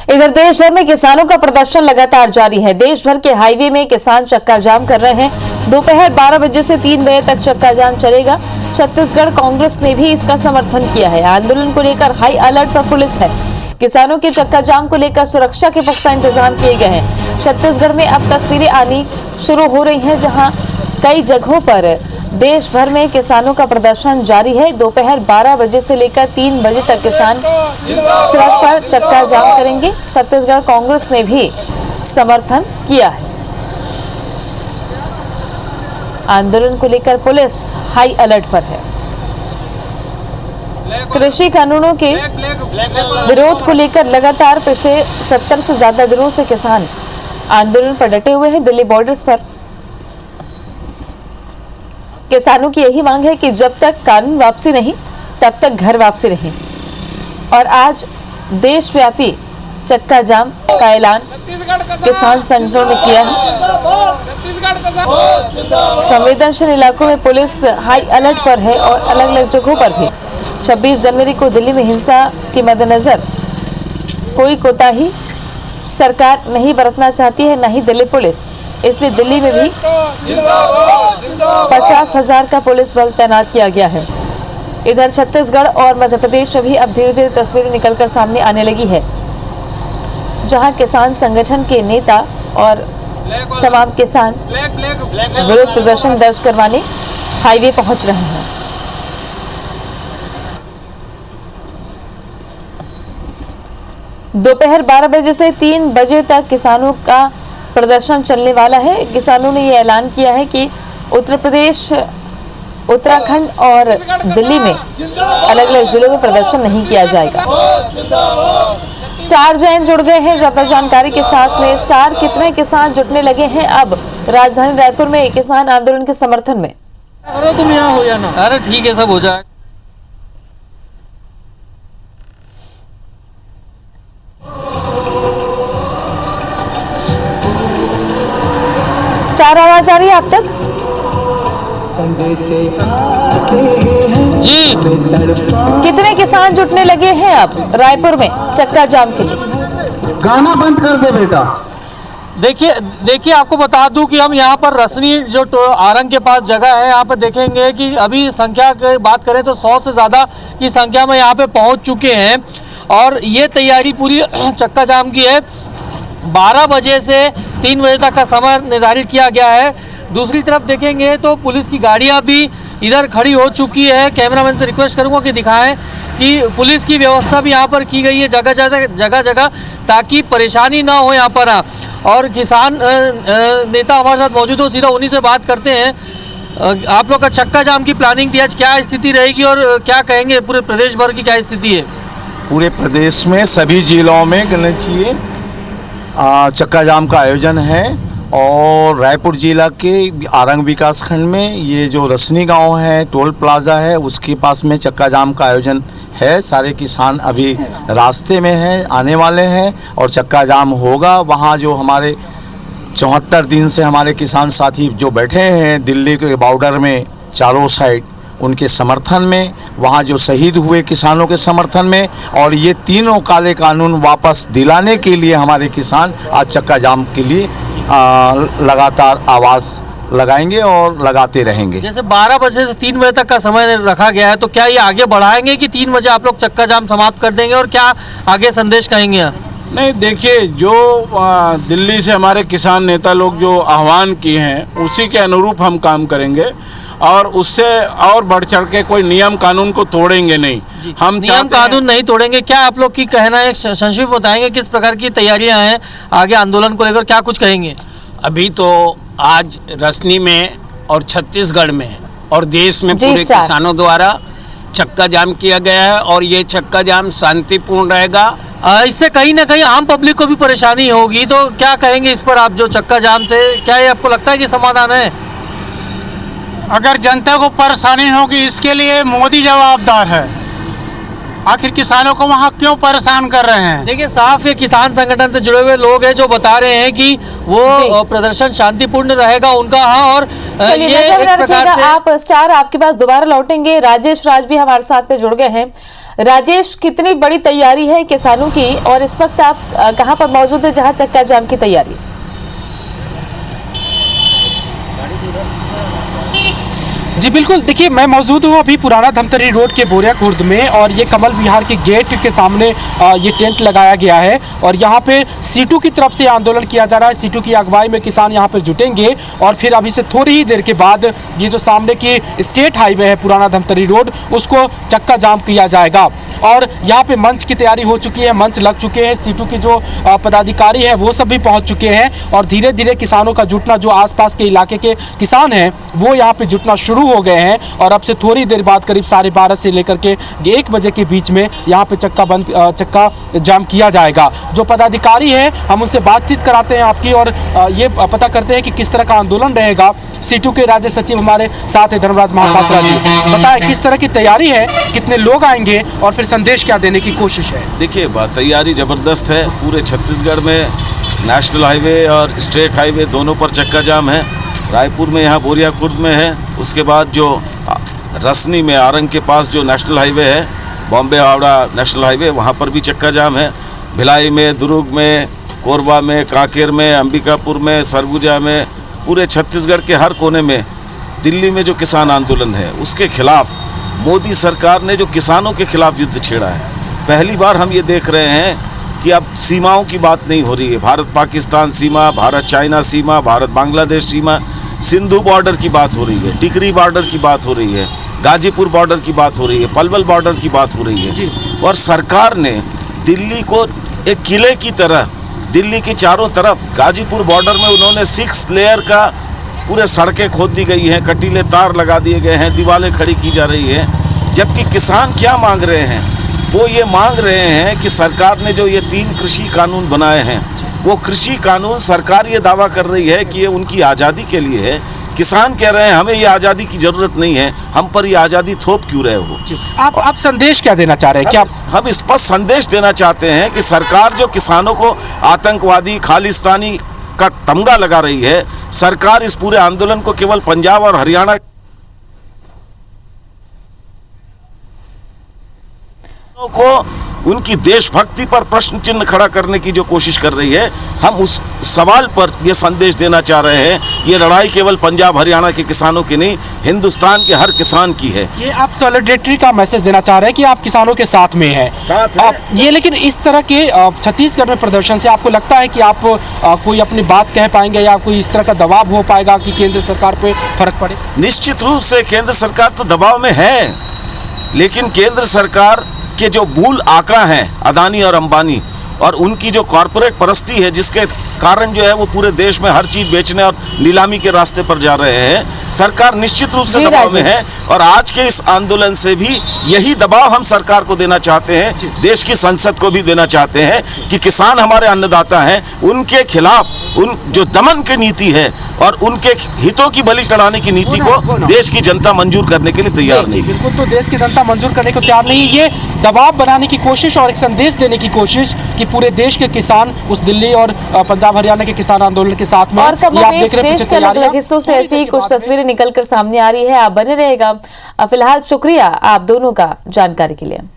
इधर देश भर में किसानों का प्रदर्शन लगातार जारी है। देश भर के हाईवे में किसान चक्का जाम कर रहे हैं। दोपहर 12 बजे से 3 बजे तक चक्का जाम चलेगा। छत्तीसगढ़ कांग्रेस ने भी इसका समर्थन किया है। आंदोलन को लेकर हाई अलर्ट पर पुलिस है। किसानों के चक्का जाम को लेकर सुरक्षा के पुख्ता इंतजाम किए गए हैं। छत्तीसगढ़ में अब तस्वीरें आनी शुरू हो रही हैं, जहां कई जगहों पर देश भर में किसानों का प्रदर्शन जारी है। दोपहर 12 बजे से लेकर 3 बजे तक किसान सड़क पर चक्का जाम करेंगे। छत्तीसगढ़ कांग्रेस ने भी समर्थन किया है। आंदोलन को लेकर पुलिस हाई अलर्ट पर है। कृषि कानूनों के विरोध को लेकर लगातार पिछले 70 से ज्यादा दिनों से किसान आंदोलन पर डटे हुए हैं। दिल्ली बॉर्डर्स पर किसानों की यही मांग है कि जब तक कानून वापसी नहीं, तब तक घर वापसी नहीं। और आज देशव्यापी चक्का जाम का ऐलान किसान संगठनों ने किया है। संवेदनशील इलाकों में पुलिस हाई अलर्ट पर है और अलग अलग जगहों पर भी। 26 जनवरी को दिल्ली में हिंसा के मद्देनजर कोई कोताही सरकार नहीं बरतना चाहती है, न ही दिल्ली पुलिस। इसलिए दिल्ली में भी 50,000 का पुलिस बल तैनात किया गया है। इधर छत्तीसगढ़ और मध्य प्रदेश में भी अब धीरे धीरे तस्वीरें निकलकर सामने आने लगी है, जहां किसान संगठन के नेता और तमाम किसान विरोध प्रदर्शन दर्ज करवाने हाईवे पहुंच रहे हैं। दोपहर 12 बजे से 3 बजे तक किसानों का प्रदर्शन चलने वाला है। किसानों ने यह ऐलान किया है कि उत्तर प्रदेश, उत्तराखंड और दिल्ली में अलग अलग जिलों में प्रदर्शन नहीं किया जाएगा। स्टार जैन जुड़ गए हैं ज्यादा जानकारी के साथ में। स्टार, कितने किसान जुटने लगे हैं अब राजधानी रायपुर में किसान आंदोलन के समर्थन में? अरे तुम यहाँ हो जाना। अरे ठीक है, सब हो जाए। स्टार, आवाज आ रही है आप तक? जी, कितने किसान जुटने लगे हैं अब रायपुर में चक्का जाम के लिए? गाना बंद कर दे बेटा। देखिए आपको बता दूं कि हम यहाँ पर रसनी जो आरंग के पास जगह है, यहाँ पर देखेंगे कि अभी संख्या की बात करें तो 100 से ज़्यादा की संख्या में यहाँ पे पहुँच चुके हैं। और ये तैयारी पूरी चक्का जाम की है। 12 बजे से 3 बजे तक का समय निर्धारित किया गया है। दूसरी तरफ देखेंगे तो पुलिस की गाड़ियां भी इधर खड़ी हो चुकी है। कैमरामैन से रिक्वेस्ट करूंगा कि दिखाएं कि पुलिस की व्यवस्था भी यहां पर की गई है जगह जगह, ताकि परेशानी ना हो यहां पर। और किसान नेता हमारे साथ मौजूद हो, सीधा उन्हीं से बात करते हैं। आप लोग का चक्का जाम की प्लानिंग थी, आज क्या स्थिति रहेगी और क्या कहेंगे पूरे प्रदेश भर की क्या स्थिति है? पूरे प्रदेश में सभी जिलों में गणितीय चक्का जाम का आयोजन है। और रायपुर जिला के आरंग विकास खंड में ये जो रसनी गांव है, टोल प्लाजा है, उसके पास में चक्का जाम का आयोजन है। सारे किसान अभी रास्ते में हैं, आने वाले हैं और चक्का जाम होगा। वहाँ जो हमारे 74 दिन से हमारे किसान साथी जो बैठे हैं दिल्ली के बॉर्डर में चारों साइड, उनके समर्थन में, वहाँ जो शहीद हुए किसानों के समर्थन में, और ये तीनों काले कानून वापस दिलाने के लिए हमारे किसान आज चक्का जाम के लिए लगातार आवाज़ लगाएंगे और लगाते रहेंगे। जैसे 12 बजे से 3 बजे तक का समय रखा गया है, तो क्या ये आगे बढ़ाएंगे कि 3 बजे आप लोग चक्का जाम समाप्त कर देंगे, और क्या आगे संदेश कहेंगे? नहीं, देखिए, जो दिल्ली से हमारे किसान नेता लोग जो आह्वान किए हैं उसी के अनुरूप हम काम करेंगे और उससे और बढ़ चढ़ के कोई नियम कानून को तोड़ेंगे नहीं। हम नियम कानून नहीं तोड़ेंगे। क्या आप लोग की कहना है, संक्षिप्त बताएंगे किस प्रकार की तैयारियां हैं आगे आंदोलन को लेकर, क्या कुछ कहेंगे? अभी तो आज रसनी में और छत्तीसगढ़ में और देश में पूरे किसानों द्वारा चक्का जाम किया गया है और ये चक्का जाम शांतिपूर्ण रहेगा। इससे कहीं ना कहीं आम पब्लिक को भी परेशानी होगी, तो क्या कहेंगे इस पर? आप जो चक्का जाम थे, क्या ये आपको लगता है कि समाधान है? अगर जनता को परेशानी होगी, इसके लिए मोदी जवाबदार है। आखिर किसानों को वहाँ क्यों परेशान कर रहे हैं? देखिए, साफ ये किसान संगठन से जुड़े हुए लोग हैं जो बता रहे हैं कि वो प्रदर्शन शांतिपूर्ण रहेगा उनका। हाँ, और ये एक प्रकार से आप स्टार, आपके पास दोबारा लौटेंगे। राजेश राज भी हमारे साथ में जुड़ गए हैं। राजेश, कितनी बड़ी तैयारी है किसानों की और इस वक्त आप कहां पर मौजूद है जहां चक्का जाम की तैयारी? जी बिल्कुल, देखिए मैं मौजूद हूँ अभी पुराना धमतरी रोड के बोरिया खुर्द में और ये कमल विहार के गेट के सामने ये टेंट लगाया गया है और यहाँ पे सीटू की तरफ से आंदोलन किया जा रहा है। सीटू की अगुवाई में किसान यहाँ पे जुटेंगे और फिर अभी से थोड़ी ही देर के बाद ये जो सामने की स्टेट हाईवे है पुराना धमतरी रोड, उसको चक्का जाम किया जाएगा। और यहाँ पे मंच की तैयारी हो चुकी है, मंच लग चुके हैं, सीटू के जो पदाधिकारी हैं वो सब भी पहुँच चुके हैं और धीरे धीरे किसानों का जुटना, जो आसपास के इलाके के किसान हैं वो यहाँ पे जुटना शुरू हो गए हैं और अब से थोड़ी देर बाद करीब 12:30 से लेकर के 1 बजे के बीच में यहाँ पे चक्का जाम किया जाएगा। जो पदाधिकारी हैं हम उनसे बातचीत कराते हैं आपकी और ये पता करते हैं कि किस तरह का आंदोलन रहेगा। सीटू के राज्य सचिव हमारे साथ है धर्मराज महापात्रा जी, बताएं किस तरह की तैयारी है, कितने लोग आएंगे और फिर संदेश क्या देने की कोशिश है? देखिए तैयारी ज़बरदस्त है। पूरे छत्तीसगढ़ में नेशनल हाईवे और स्टेट हाईवे दोनों पर चक्का जाम है। रायपुर में यहाँ बोरिया खुर्द में है, उसके बाद जो रसनी में आरंग के पास जो नेशनल हाईवे है, बॉम्बे हावड़ा नेशनल हाईवे, वहाँ पर भी चक्का जाम है। भिलाई में, दुर्ग में, कोरबा में, कांकेर में, अंबिकापुर में, सरगुजा में, पूरे छत्तीसगढ़ के हर कोने में दिल्ली में जो किसान आंदोलन है उसके खिलाफ मोदी सरकार ने जो किसानों के खिलाफ युद्ध छेड़ा है। पहली बार हम ये देख रहे हैं कि अब सीमाओं की बात नहीं हो रही है, भारत पाकिस्तान सीमा, भारत चाइना सीमा, भारत बांग्लादेश सीमा, सिंधु बॉर्डर की बात हो रही है, टिकरी बॉर्डर की बात हो रही है, गाजीपुर बॉर्डर की बात हो रही है, पलवल बॉर्डर की बात हो रही है। और सरकार ने दिल्ली को एक किले की तरह, दिल्ली के चारों तरफ गाजीपुर बॉर्डर में उन्होंने 6 लेयर का पूरे सड़कें खोद दी गई हैं, कटीले तार लगा दिए गए हैं, दीवारें खड़ी की जा रही हैं। जबकि किसान क्या मांग रहे हैं? वो ये मांग रहे हैं कि सरकार ने जो ये 3 कृषि कानून बनाए हैं, वो कृषि कानून सरकार ये दावा कर रही है कि ये उनकी आज़ादी के लिए है। किसान कह रहे हैं हमें ये आज़ादी की ज़रूरत नहीं है, हम पर ये आज़ादी थोप क्यों रहे हो? आप संदेश क्या देना चाह रहे हैं? क्या हम स्पष्ट संदेश देना चाहते हैं कि सरकार जो किसानों को आतंकवादी, खालिस्तानी का तमगा लगा रही है, सरकार इस पूरे आंदोलन को केवल पंजाब और हरियाणा को उनकी देशभक्ति पर प्रश्न चिन्ह खड़ा करने की जो कोशिश कर रही है, हम उस सवाल पर ये संदेश देना चाह रहे हैं। ये लड़ाई केवल पंजाब हरियाणा के किसानों की नहीं, हिंदुस्तान के हर किसान की है। ये आप सॉलिडेरिटी का मैसेज देना चाह रहे हैं कि आप किसानों के साथ में हैं। आप ये, लेकिन इस तरह के छत्तीसगढ़ में प्रदर्शन से आपको लगता है कि आप कोई अपनी बात कह पाएंगे या कोई इस तरह का दबाव हो पाएगा कि केंद्र सरकार पे फर्क पड़े? निश्चित रूप से केंद्र सरकार तो दबाव में है, लेकिन केंद्र सरकार के जो मूल आंकड़ा हैं अदानी और अंबानी और उनकी जो कॉरपोरेट परस्ती है, जिसके कारण जो है वो पूरे देश में हर चीज बेचने और नीलामी के रास्ते पर जा रहे हैं, सरकार निश्चित रूप से दबाव में है। और आज के इस आंदोलन से भी यही दबाव हम सरकार को देना चाहते हैं, देश की संसद को भी देना चाहते हैं कि किसान हमारे अन्नदाता हैं, उनके खिलाफ उन जो दमन की नीति है और उनके हितों की बलि चढ़ाने की नीति को देश की जनता मंजूर करने के लिए तैयार नहीं है। बिल्कुल, तो देश की जनता मंजूर करने को तैयार नहीं। ये दबाव बनाने की कोशिश और एक संदेश देने की कोशिश कि पूरे देश के किसान उस दिल्ली और पंजाब हरियाणा के किसान आंदोलन के साथ में। और देश के अलग अलग हिस्सों से ऐसी कुछ तस्वीरें निकलकर सामने आ रही है। आप बने रहेगा। फिलहाल शुक्रिया आप दोनों का जानकारी के लिए।